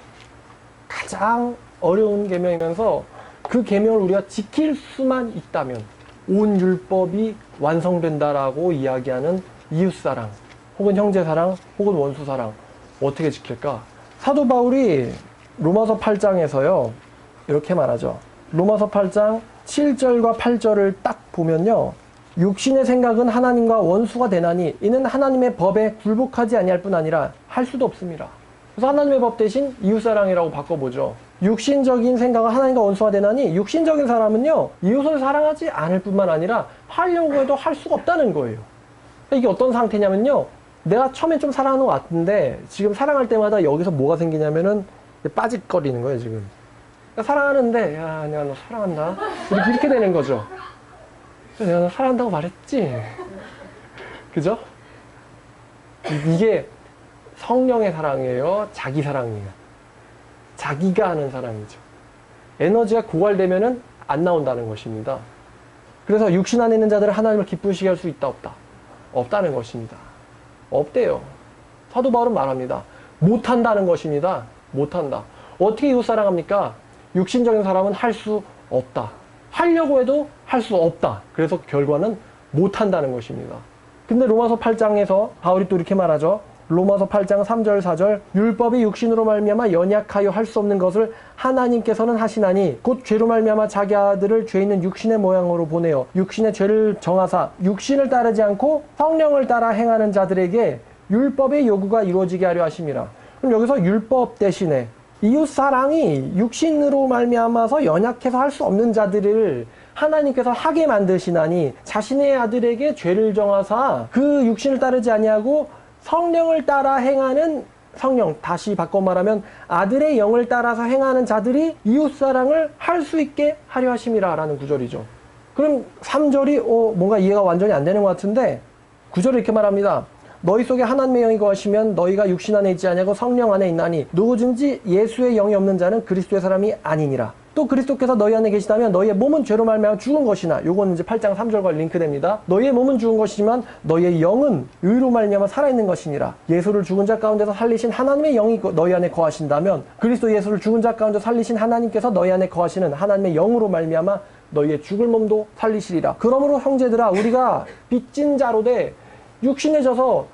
가장 어려운 계명이면서 그 계명을 우리가 지킬 수만 있다면 온 율법이 완성된다라고 이야기하는 이웃사랑, 혹은 형제사랑, 혹은 원수사랑, 어떻게 지킬까? 사도 바울이 로마서 8장에서요 이렇게 말하죠. 로마서 8장 7절과 8절을 딱 보면요, 육신의 생각은 하나님과 원수가 되나니 이는 하나님의 법에 굴복하지 아니할 뿐 아니라 할 수도 없습니다. 그래서 하나님의 법 대신 이웃사랑이라고 바꿔보죠. 육신적인 생각은 하나님과 원수가 되나니, 육신적인 사람은요 이웃을 사랑하지 않을 뿐만 아니라 하려고 해도 할 수가 없다는 거예요. 이게 어떤 상태냐면요, 내가 처음엔 좀 사랑하는 것 같은데 지금 사랑할 때마다 여기서 뭐가 생기냐면은 빠짓거리는 거예요. 지금 그러니까 사랑하는데, 야 내가 너 사랑한다 이렇게 되는 거죠. 내가 너 사랑한다고 말했지, 그죠? 이게 성령의 사랑이에요, 자기 사랑이에요? 자기가 하는 사랑이죠. 에너지가 고갈되면은 안 나온다는 것입니다. 그래서 육신 안에 있는 자들을 하나님을 기쁘시게 할 수 있다 없다? 없다는 것입니다. 없대요. 사도 바울은 말합니다. 못한다는 것입니다. 못한다. 어떻게 이웃 사랑합니까? 육신적인 사람은 할 수 없다. 하려고 해도 할 수 없다. 그래서 결과는 못한다는 것입니다. 근데 로마서 8장에서 바울이 또 이렇게 말하죠. 로마서 8장 3절 4절, 율법이 육신으로 말미암아 연약하여 할 수 없는 것을 하나님께서는 하시나니 곧 죄로 말미암아 자기 아들을 죄 있는 육신의 모양으로 보내어 육신의 죄를 정하사 육신을 따르지 않고 성령을 따라 행하는 자들에게 율법의 요구가 이루어지게 하려 하심이라. 그럼 여기서 율법 대신에 이웃사랑이 육신으로 말미암아서 연약해서 할 수 없는 자들을 하나님께서 하게 만드시나니 자신의 아들에게 죄를 정하사 그 육신을 따르지 아니하고 성령을 따라 행하는, 성령, 다시 바꿔 말하면 아들의 영을 따라서 행하는 자들이 이웃사랑을 할 수 있게 하려 하심이라 라는 구절이죠. 그럼 3절이 뭔가 이해가 완전히 안 되는 것 같은데 9절이 이렇게 말합니다. 너희 속에 하나님의 영이 거하시면 너희가 육신 안에 있지 아니하고 성령 안에 있나니 누구든지 예수의 영이 없는 자는 그리스도의 사람이 아니니라. 또 그리스도께서 너희 안에 계시다면 너희의 몸은 죄로 말미암아 죽은 것이나, 요거는 이제 8장 3절과 링크됩니다. 너희의 몸은 죽은 것이지만 너희의 영은 의로 말미암아 살아있는 것이니라. 예수를 죽은 자 가운데서 살리신 하나님의 영이 너희 안에 거하신다면 그리스도 예수를 죽은 자 가운데 살리신 하나님께서 너희 안에 거하시는 하나님의 영으로 말미암아 너희의 죽을 몸도 살리시리라. 그러므로 형제들아, 우리가 빚진 자로 돼 육신에 져서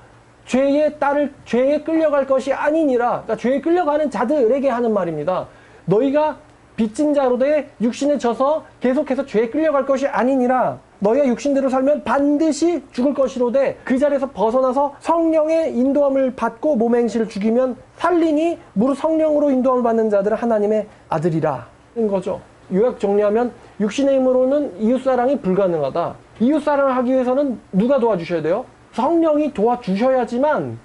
죄에 끌려갈 것이 아니니라. 그러니까 죄에 끌려가는 자들에게 하는 말입니다. 너희가 빚진 자로 돼 육신에 져서 계속해서 죄에 끌려갈 것이 아니니라. 너희가 육신대로 살면 반드시 죽을 것이로되 그 자리에서 벗어나서 성령의 인도함을 받고 몸의 행실을 죽이면 살리니 무릇 성령으로 인도함을 받는 자들은 하나님의 아들이라 는 거죠. 요약 정리하면 육신의 힘으로는 이웃사랑이 불가능하다. 이웃사랑을 하기 위해서는 누가 도와주셔야 돼요? 성령이 도와주셔야지만,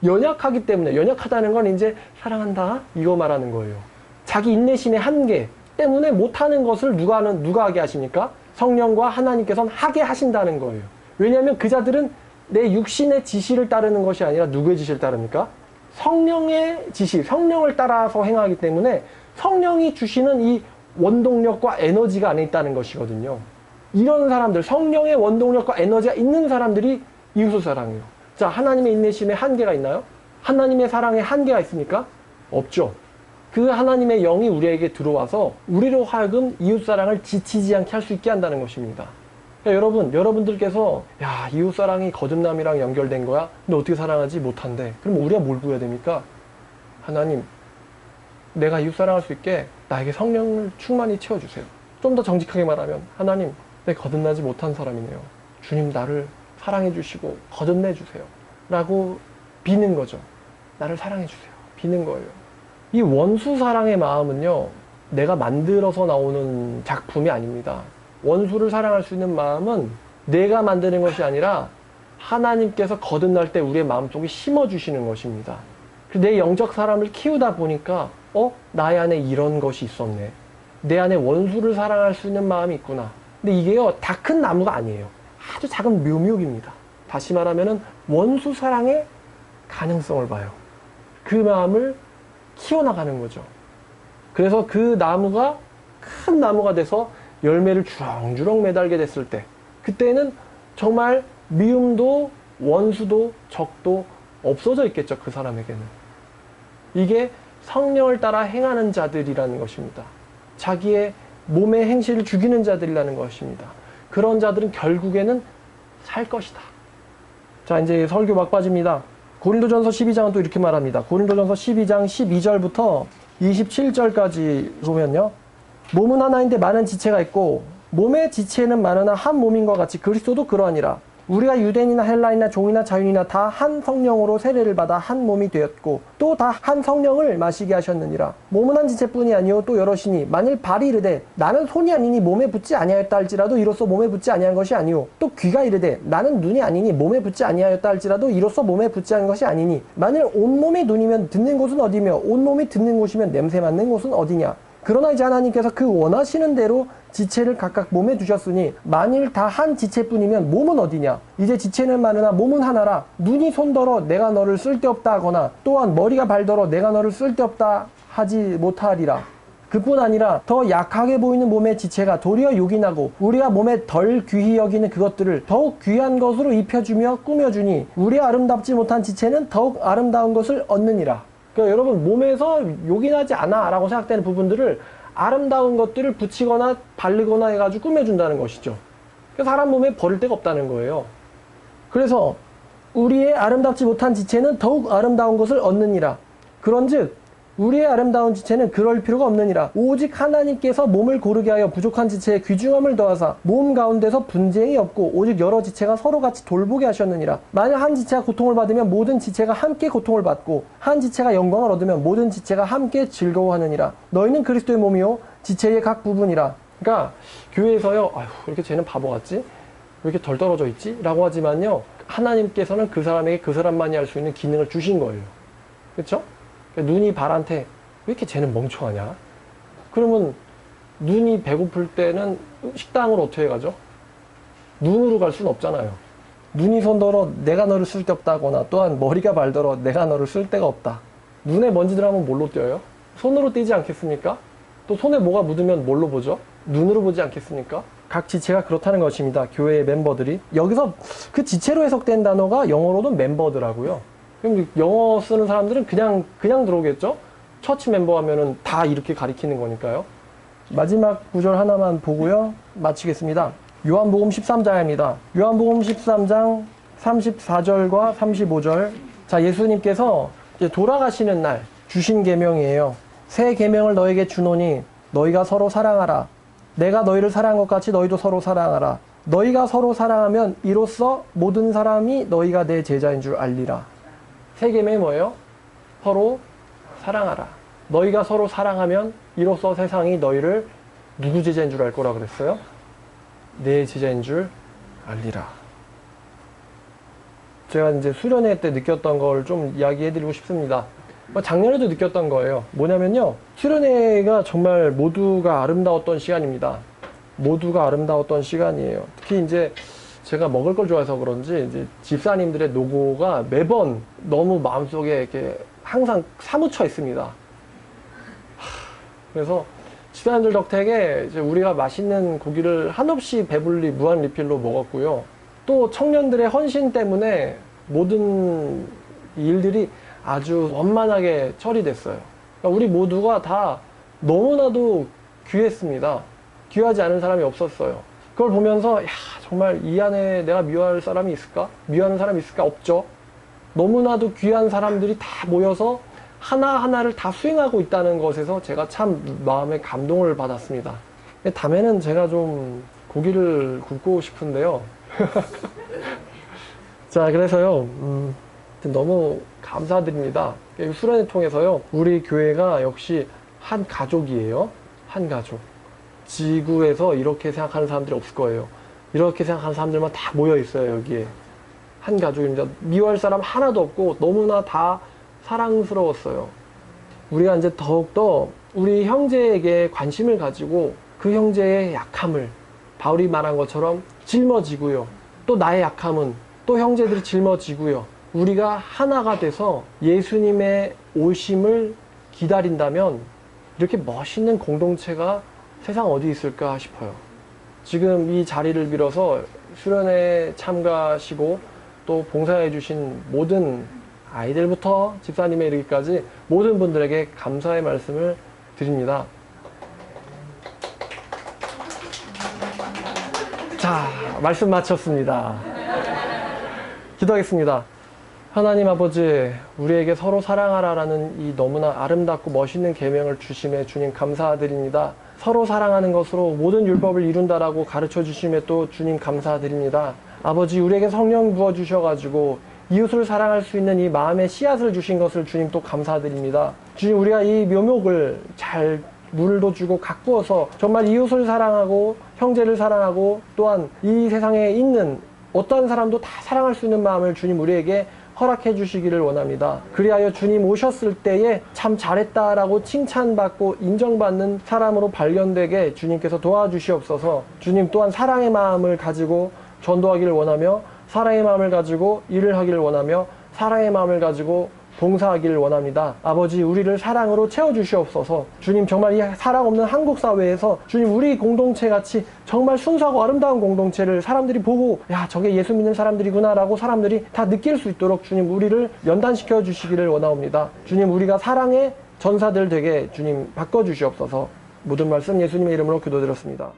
연약하기 때문에, 연약하다는 건 이제 사랑한다 이거 말하는 거예요. 자기 인내심의 한계 때문에 못하는 것을 누가 하게 하십니까? 성령과 하나님께서는 하게 하신다는 거예요. 왜냐하면 그 자들은 내 육신의 지시를 따르는 것이 아니라 누구의 지시를 따릅니까? 성령의 지시, 성령을 따라서 행하기 때문에 성령이 주시는 이 원동력과 에너지가 안에 있다는 것이거든요. 이런 사람들, 성령의 원동력과 에너지가 있는 사람들이 이웃을 사랑해요. 자, 하나님의 인내심에 한계가 있나요? 하나님의 사랑에 한계가 있습니까? 없죠. 그 하나님의 영이 우리에게 들어와서 우리로 하여금 이웃사랑을 지치지 않게 할 수 있게 한다는 것입니다. 그러니까 여러분들께서 야, 이웃사랑이 거듭남이랑 연결된 거야? 근데 어떻게 사랑하지 못한대? 그럼 우리가 뭘 구해야 됩니까? 하나님, 내가 이웃사랑할 수 있게 나에게 성령을 충만히 채워주세요. 좀 더 정직하게 말하면, 하나님, 내가 거듭나지 못한 사람이네요. 주님, 나를 사랑해 주시고 거듭내 주세요 라고 비는 거죠. 나를 사랑해 주세요. 비는 거예요. 이 원수 사랑의 마음은요, 내가 만들어서 나오는 작품이 아닙니다. 원수를 사랑할 수 있는 마음은 내가 만드는 것이 아니라 하나님께서 거듭날 때 우리의 마음속에 심어주시는 것입니다. 내 영적 사람을 키우다 보니까 나의 안에 이런 것이 있었네. 내 안에 원수를 사랑할 수 있는 마음이 있구나. 근데 이게요, 다 큰 나무가 아니에요. 아주 작은 묘목입니다. 다시 말하면 원수 사랑의 가능성을 봐요. 그 마음을 키워나가는 거죠. 그래서 그 나무가 큰 나무가 돼서 열매를 주렁주렁 매달게 됐을 때, 그때는 정말 미움도 원수도 적도 없어져 있겠죠. 그 사람에게는. 이게 성령을 따라 행하는 자들이라는 것입니다. 자기의 몸의 행실을 죽이는 자들이라는 것입니다. 그런 자들은 결국에는 살 것이다. 자, 이제 설교 막바지입니다. 고린도전서 12장은 또 이렇게 말합니다. 고린도전서 12장 12절부터 27절까지 보면요. 몸은 하나인데 많은 지체가 있고 몸의 지체는 많으나 한 몸인 것 같이 그리스도도 그러하니라. 우리가 유대인이나 헬라인이나 종이나 자유인이나 다 한 성령으로 세례를 받아 한 몸이 되었고 또 다 한 성령을 마시게 하셨느니라. 몸은 한 지체뿐이 아니요 또 여럿이니 만일 발이 이르되 나는 손이 아니니 몸에 붙지 아니하였다 할지라도 이로써 몸에 붙지 아니한 것이 아니요 또 귀가 이르되 나는 눈이 아니니 몸에 붙지 아니하였다 할지라도 이로써 몸에 붙지 않은 것이 아니니 만일 온몸이 눈이면 듣는 곳은 어디며 온몸이 듣는 곳이면 냄새 맡는 곳은 어디냐. 그러나 이제 하나님께서 그 원하시는 대로 지체를 각각 몸에 두셨으니 만일 다 한 지체뿐이면 몸은 어디냐. 이제 지체는 많으나 몸은 하나라. 눈이 손더러 내가 너를 쓸데없다 하거나 또한 머리가 발더러 내가 너를 쓸데없다 하지 못하리라. 그뿐 아니라 더 약하게 보이는 몸의 지체가 도리어 요긴하고 우리가 몸에 덜 귀히 여기는 그것들을 더욱 귀한 것으로 입혀주며 꾸며주니 우리 아름답지 못한 지체는 더욱 아름다운 것을 얻느니라. 그러니까 여러분 몸에서 요긴하지 않아 라고 생각되는 부분들을 아름다운 것들을 붙이거나 바르거나 해가지고 꾸며준다는 것이죠. 그래서 사람 몸에 버릴 데가 없다는 거예요. 그래서 우리의 아름답지 못한 지체는 더욱 아름다운 것을 얻느니라. 그런즉 우리의 아름다운 지체는 그럴 필요가 없느니라. 오직 하나님께서 몸을 고르게 하여 부족한 지체에 귀중함을 더하사 몸 가운데서 분쟁이 없고 오직 여러 지체가 서로 같이 돌보게 하셨느니라. 만약 한 지체가 고통을 받으면 모든 지체가 함께 고통을 받고 한 지체가 영광을 얻으면 모든 지체가 함께 즐거워하느니라. 너희는 그리스도의 몸이요 지체의 각 부분이라. 그러니까 교회에서요, 아휴 이렇게 쟤는 바보 같지? 왜 이렇게 덜 떨어져 있지? 라고 하지만요, 하나님께서는 그 사람에게 그 사람만이 할 수 있는 기능을 주신 거예요. 그렇죠? 눈이 발한테 왜 이렇게 쟤는 멍청하냐? 그러면 눈이 배고플 때는 식당을 어떻게 가죠? 눈으로 갈 수는 없잖아요. 눈이 손더러 내가 너를 쓸데없다거나 또한 머리가 발더러 내가 너를 쓸데가 없다. 눈에 먼지 들어가면 뭘로 띄어요? 손으로 띄지 않겠습니까? 또 손에 뭐가 묻으면 뭘로 보죠? 눈으로 보지 않겠습니까? 각 지체가 그렇다는 것입니다. 교회의 멤버들이. 여기서 그 지체로 해석된 단어가 영어로는 멤버더라고요. 그럼 영어 쓰는 사람들은 그냥 들어오겠죠? 처치 멤버 하면은 다 이렇게 가리키는 거니까요. 마지막 구절 하나만 보고요. 마치겠습니다. 요한복음 13장입니다. 요한복음 13장 34절과 35절. 자, 예수님께서 이제 돌아가시는 날 주신 계명이에요. 새 계명을 너에게 주노니 너희가 서로 사랑하라. 내가 너희를 사랑한 것 같이 너희도 서로 사랑하라. 너희가 서로 사랑하면 이로써 모든 사람이 너희가 내 제자인 줄 알리라. 새 계명이 뭐예요? 서로 사랑하라. 너희가 서로 사랑하면 이로써 세상이 너희를 누구 제자인 줄 알 거라 그랬어요? 내 제자인 줄 알리라. 제가 이제 수련회 때 느꼈던 걸 좀 이야기해드리고 싶습니다. 작년에도 느꼈던 거예요. 뭐냐면요, 수련회가 정말 모두가 아름다웠던 시간입니다. 모두가 아름다웠던 시간이에요. 특히 이제 제가 먹을 걸 좋아해서 그런지 이제 집사님들의 노고가 매번 너무 마음속에 이렇게 항상 사무쳐 있습니다. 그래서 집사님들 덕택에 이제 우리가 맛있는 고기를 한없이 배불리 무한 리필로 먹었고요. 또 청년들의 헌신 때문에 모든 일들이 아주 원만하게 처리됐어요. 그러니까 우리 모두가 다 너무나도 귀했습니다. 귀하지 않은 사람이 없었어요. 그걸 보면서 야, 정말 이 안에 내가 미워할 사람이 있을까? 미워하는 사람이 있을까? 없죠. 너무나도 귀한 사람들이 다 모여서 하나하나를 다 수행하고 있다는 것에서 제가 참 마음에 감동을 받았습니다. 다음에는 제가 좀 고기를 굽고 싶은데요. 자, 그래서요, 너무 감사드립니다. 수련회 통해서요, 우리 교회가 역시 한 가족이에요. 한 가족. 지구에서 이렇게 생각하는 사람들이 없을 거예요. 이렇게 생각하는 사람들만 다 모여 있어요. 여기에 한 가족입니다. 미워할 사람 하나도 없고 너무나 다 사랑스러웠어요. 우리가 이제 더욱더 우리 형제에게 관심을 가지고 그 형제의 약함을 바울이 말한 것처럼 짊어지고요. 또 나의 약함은 또 형제들이 짊어지고요. 우리가 하나가 돼서 예수님의 오심을 기다린다면 이렇게 멋있는 공동체가 세상 어디 있을까 싶어요. 지금 이 자리를 빌어서 수련회에 참가하시고 또 봉사해 주신 모든 아이들부터 집사님에 이르기까지 모든 분들에게 감사의 말씀을 드립니다. 자, 말씀 마쳤습니다. 기도하겠습니다. 하나님 아버지, 우리에게 서로 사랑하라라는 이 너무나 아름답고 멋있는 계명을 주심에 주님 감사드립니다. 서로 사랑하는 것으로 모든 율법을 이룬다라고 가르쳐 주심에 또 주님 감사드립니다. 아버지, 우리에게 성령 부어주셔가지고 이웃을 사랑할 수 있는 이 마음의 씨앗을 주신 것을 주님 또 감사드립니다. 주님, 우리가 이 묘목을 잘 물도 주고 가꾸어서 정말 이웃을 사랑하고 형제를 사랑하고 또한 이 세상에 있는 어떠한 사람도 다 사랑할 수 있는 마음을 주님 우리에게 허락해 주시기를 원합니다. 그리하여 주님 오셨을 때에 참 잘했다라고 칭찬받고 인정받는 사람으로 발견되게 주님께서 도와주시옵소서. 주님 또한 사랑의 마음을 가지고 전도하기를 원하며 사랑의 마음을 가지고 일을 하기를 원하며 사랑의 마음을 가지고 봉사하기를 원합니다. 아버지, 우리를 사랑으로 채워주시옵소서. 주님, 정말 이 사랑 없는 한국 사회에서 주님 우리 공동체같이 정말 순수하고 아름다운 공동체를 사람들이 보고 야, 저게 예수 믿는 사람들이구나 라고 사람들이 다 느낄 수 있도록 주님 우리를 연단시켜 주시기를 원하옵니다. 주님, 우리가 사랑의 전사들 되게 주님 바꿔주시옵소서. 모든 말씀 예수님의 이름으로 기도드렸습니다.